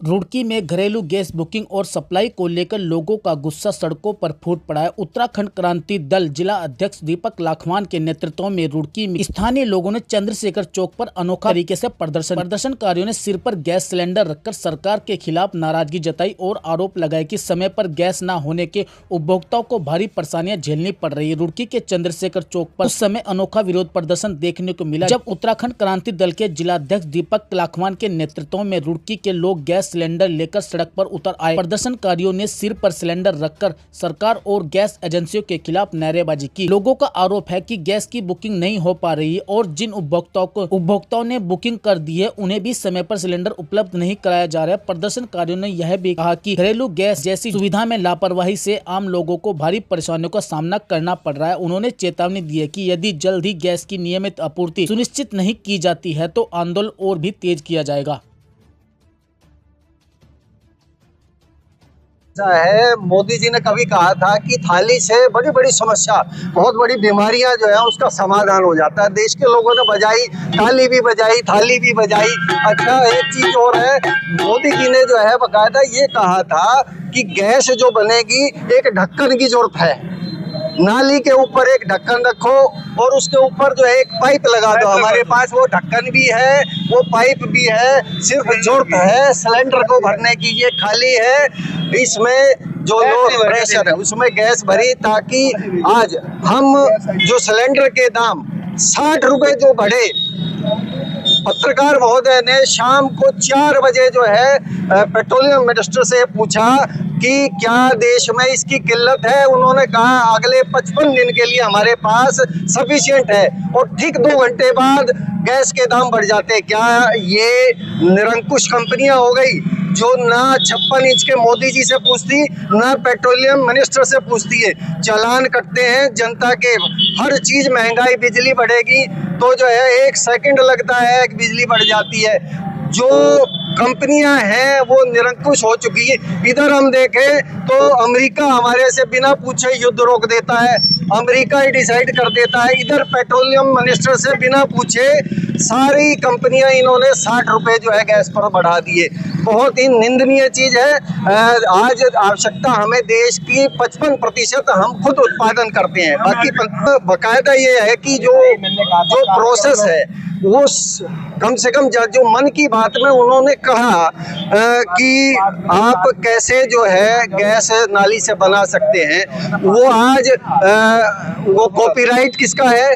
रुड़की में घरेलू gas booking और सप्लाई को लेकर लोगों का गुस्सा सड़कों पर फूट पड़ा है। उत्तराखंड क्रांति दल जिला अध्यक्ष दीपक लाखवान के नेतृत्व में रुड़की में स्थानीय लोगों ने चंद्रशेखर चौक पर अनोखा तरीके से प्रदर्शनकारियों ने सिर पर गैस सिलेंडर रखकर सरकार के खिलाफ नाराजगी जताई और आरोप लगाए कि समय पर गैस न होने के उपभोक्ताओं को भारी परेशानियां झेलनी पड़ रही है। रुड़की के चंद्रशेखर चौक पर उस समय अनोखा विरोध प्रदर्शन देखने को मिला जब उत्तराखंड क्रांति दल के जिलाध्यक्ष दीपक लाखवान के नेतृत्व में रुड़की के लोग गैस सिलेंडर लेकर सड़क पर उतर आए। प्रदर्शनकारियों ने सिर पर सिलेंडर रखकर सरकार और गैस एजेंसियों के खिलाफ नारेबाजी की। लोगों का आरोप है कि गैस की बुकिंग नहीं हो पा रही है और जिन उपभोक्ताओं ने बुकिंग कर दी है उन्हें भी समय पर सिलेंडर उपलब्ध नहीं कराया जा रहा है। प्रदर्शनकारियों ने यह भी कहा कि घरेलू गैस जैसी सुविधा में लापरवाही से आम लोगों को भारी परेशानियों का सामना करना पड़ रहा है। उन्होंने चेतावनी दी है कि यदि जल्द ही गैस की नियमित आपूर्ति सुनिश्चित नहीं की जाती है तो आंदोलन और भी तेज किया जाएगा। है मोदी जी ने कभी कहा था कि थाली से बड़ी बड़ी समस्या, बहुत बड़ी बीमारियां जो है उसका समाधान हो जाता है। देश के लोगों ने बजाई, ताली भी बजाई, थाली भी बजाई। अच्छा, एक चीज और है, मोदी जी ने जो है बकायदा ये कहा था कि गैस जो बनेगी एक ढक्कन की जरूरत है। नाली के ऊपर एक ढक्कन रखो और उसके ऊपर जो है एक पाइप लगा दो। हमारे पास वो ढक्कन भी है, वो पाइप भी है, सिर्फ जरूरत है सिलेंडर को भरने की। ये खाली है, इसमें जो लो प्रेशर है उसमें गैस भरी, ताकि आज हम जो सिलेंडर के दाम 60 रुपए जो बढ़े, पत्रकार महोदय ने शाम को 4 बजे जो है पेट्रोलियम मिनिस्टर से पूछा कि क्या देश में इसकी किल्लत है। उन्होंने कहा अगले 55 दिन के लिए हमारे पास सफिशिएंट है, और ठीक 2 घंटे बाद गैस के दाम बढ़ जाते। क्या ये निरंकुश कंपनियां हो गई जो ना 56 इंच के मोदी जी से पूछती, ना पेट्रोलियम मिनिस्टर से पूछती है। चालान कटते हैं जनता के, हर चीज महंगाई, बिजली बढ़ेगी तो जो है 1 सेकंड लगता है कि बिजली बढ़ जाती है। जो कंपनियां हैं वो निरंकुश हो चुकी है। इधर हम देखें तो अमेरिका हमारे से बिना पूछे युद्ध रोक देता है, अमेरिका ही डिसाइड कर देता है। इधर पेट्रोलियम मिनिस्टर से बिना पूछे सारी कंपनियां इन्होंने 60 रुपए जो है गैस पर बढ़ा दिए। बहुत ही निंदनीय चीज है। आज आवश्यकता हमें देश की 55% हम खुद उत्पादन करते हैं। बाकी बकायदा ये है कि जो प्रोसेस है वो कम से कम जो मन की बात में उन्होंने कहा कि आप कैसे जो है गैस नाली से बना सकते हैं। वो आज वो कॉपीराइट किसका है?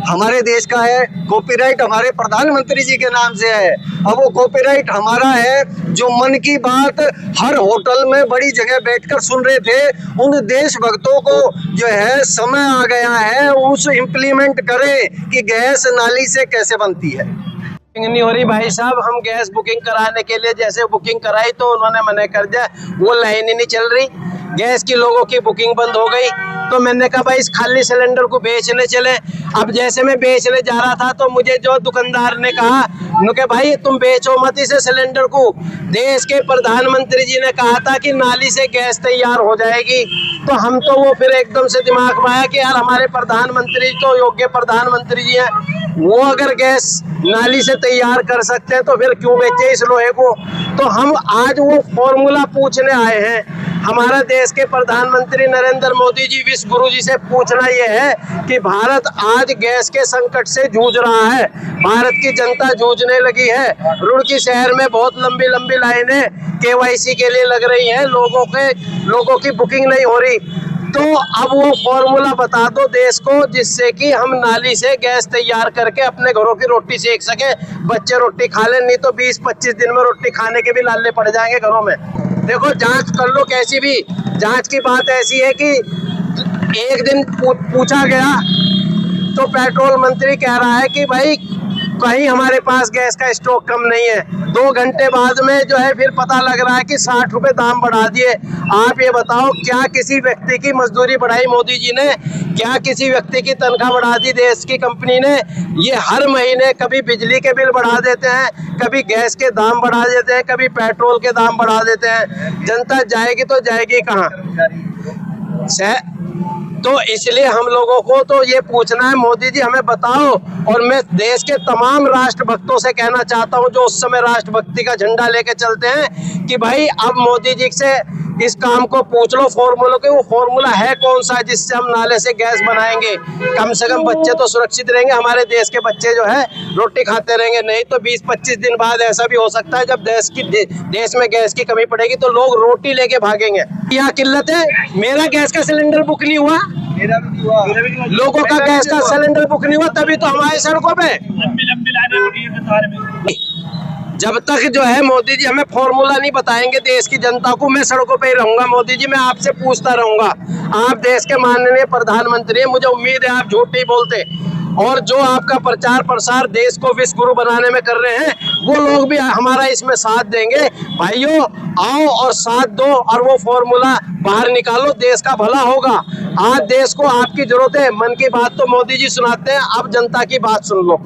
हमारे देश का है। कॉपीराइट हमारे प्रधानमंत्री जी के नाम से है। अब वो कॉपीराइट हमारा है जो मन की बात हर होटल में बड़ी जगह बैठकर सुन रहे थे। उन देशभक्तों को जो है समय आ गया है उस इम्प्लीमेंट करें कि गैस नाली से कैसे बनती है। नहीं हो रही भाई साहब, हम गैस बुकिंग कराने के लिए जैसे बुकिंग कराई तो उन्होंने मना कर दिया, वो लाइन ही नहीं चल रही। गैस की लोगों की बुकिंग बंद हो गई तो मैंने कहा भाई इस खाली सिलेंडर को बेचने चले। अब जैसे मैं बेचने जा रहा था तो मुझे जो दुकानदार ने कहा कि भाई तुम बेचो मत इसे सिलेंडर को, देश के प्रधानमंत्री जी ने कहा था कि नाली से गैस तैयार हो जाएगी। तो हम तो वो फिर एकदम से दिमाग में आया कि यार हमारे प्रधानमंत्री तो योग्य प्रधानमंत्री जी हैं, वो अगर गैस नाली से तैयार कर सकते हैं तो फिर क्यों बेचे इस लोहे को। तो हम आज वो फॉर्मूला पूछने आए हैं। हमारा देश के प्रधानमंत्री नरेंद्र मोदी जी, विश्व गुरु जी से पूछना यह है कि भारत आज गैस के संकट से जूझ रहा है, भारत की जनता जूझने लगी है। रुड़की शहर में बहुत लंबी लंबी लाइनें केवाईसी के लिए लग रही हैं, लोगों की बुकिंग नहीं हो रही। तो अब वो फॉर्मूला बता दो देश को जिससे कि हम नाली से गैस तैयार करके अपने घरों की रोटी सेक सके, बच्चे रोटी खा लें। नहीं तो 20-25 दिन में रोटी खाने के भी लाले पड़ जाएंगे घरों में। देखो जांच कर लो कैसी भी, जांच की बात ऐसी है कि एक दिन पूछा गया तो पेट्रोल मंत्री कह रहा है कि भाई कहीं हमारे पास गैस का स्टॉक कम नहीं है। 2 घंटे बाद में जो है फिर पता लग रहा है कि 60 रुपए दाम बढ़ा दिए। आप ये बताओ, क्या किसी व्यक्ति की मजदूरी बढ़ाई मोदी जी ने? क्या किसी व्यक्ति की तनख्वाह बढ़ा दी देश की कंपनी ने? ये हर महीने कभी बिजली के बिल बढ़ा देते हैं, कभी गैस के दाम बढ़ा देते हैं, कभी पेट्रोल के दाम बढ़ा देते हैं। जनता जाएगी तो जाएगी कहाँ? तो इसलिए हम लोगों को तो ये पूछना है, मोदी जी हमें बताओ। और मैं देश के तमाम राष्ट्रभक्तों से कहना चाहता हूं जो उस समय राष्ट्रभक्ति का झंडा लेके चलते हैं कि भाई अब मोदी जी से इस काम को पूछ लो फॉर्मूला के, वो फॉर्मूला है कौन सा जिससे हम नाले से गैस बनाएंगे। कम से कम बच्चे तो सुरक्षित रहेंगे, हमारे देश के बच्चे जो है रोटी खाते रहेंगे। नहीं तो 20-25 दिन बाद ऐसा भी हो सकता है जब देश में गैस की कमी पड़ेगी तो लोग रोटी लेके भागेंगे। यहाँ किल्लत है, मेरा गैस का सिलेंडर बुक नहीं हुआ, मेरा भी नहीं हुआ, लोगों का गैस का सिलेंडर बुक नहीं हुआ, तभी तो हमारे सड़कों पे लंबी लाइनें लगी हैं कतार में। जब तक जो है मोदी जी हमें फॉर्मूला नहीं बताएंगे देश की जनता को, मैं सड़कों पे ही रहूंगा। मोदी जी मैं आपसे पूछता रहूंगा, आप देश के माननीय प्रधानमंत्री हैं, मुझे उम्मीद है आप झूठ नहीं बोलते। और जो आपका प्रचार प्रसार देश को विश्व गुरु बनाने में कर रहे हैं वो लोग भी हमारा इसमें साथ देंगे। भाइयों आओ और साथ दो और वो फॉर्मूला बाहर निकालो, देश का भला होगा। आज देश को आपकी जरूरत है। मन की बात तो मोदी जी सुनाते हैं, अब जनता की बात सुन लो।